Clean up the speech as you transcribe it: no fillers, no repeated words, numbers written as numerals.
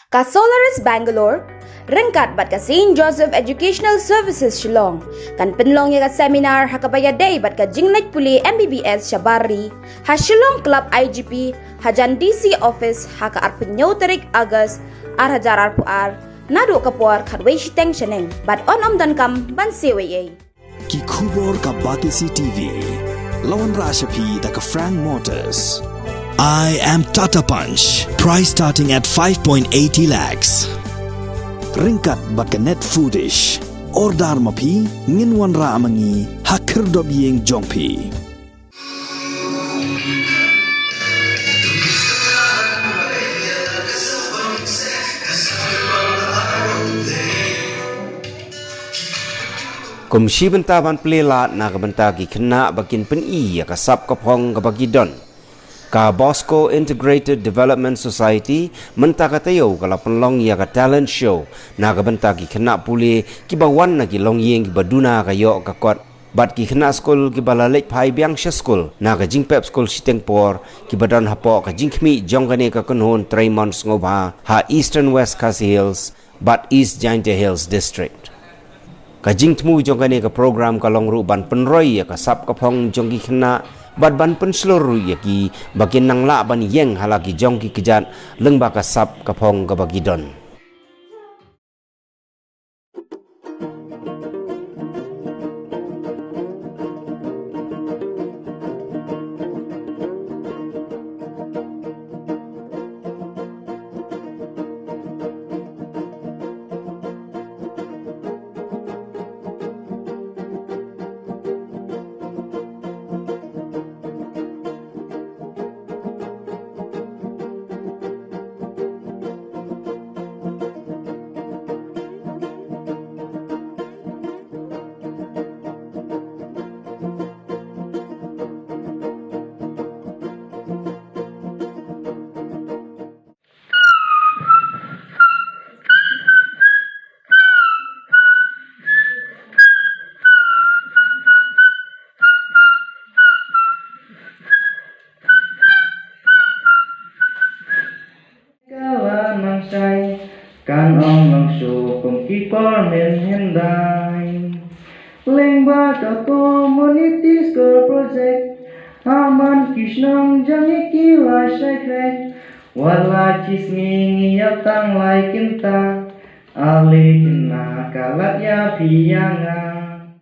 Ka Solaris Bangalore, rengkat bat ka St. Joseph Educational Services Shillong, kan Pynlong ya ka seminar hakabaya day bat ka Jinglet Pule MBBS Shabari, ha Shillong Club IGP, hajan DC Office haka arpenyaw tarik Agas, ar hajar arpuar, nado kapuar kadway shiteng sheneng, bat on dan kam ban seweye. Ki khubor ka Batisi TV, lawan Rashapi da ka Frank Motors. I am Tata Punch, price starting at 5.80 lakhs. Ringkat bat ka net foodish, ordar mapi, nginwan ra amangi, hakir dobiyeng jongpi. Kumsi benta ban pelela na kabenta ki Khynnah bakin pen ya kasap kapong kabagi don. Ka Bosco Integrated Development Society menta katayo kala Pynlong ya ka talent show na kabenta ki Khynnah Pule ki bawan na ki long yeng ki baduna kayo ka kot bat ki Khynnah school ki balalek pai biang school na ka jingpep school siteng por ki badan hapo ka jingkmi jongkane ka kunhon Traymont ngobha ha Eastern West Khasi Hills bat East Kyntiew Hills district. Kajing temu jongkane ka program kalong ru ban penroy ya kasap kapong jongki Khynnah bat ban pen seluruh ya ki bakin nang la ban yeng halaki jongki kejat leng ba kasap kapong kabagi don. Kan ong langsung kumkipar menhendai lengba ka community school project aman kisnong jangi kila syekh wala cismi ngiyatang lai kinta ali Khynnah kalat ya piyangan.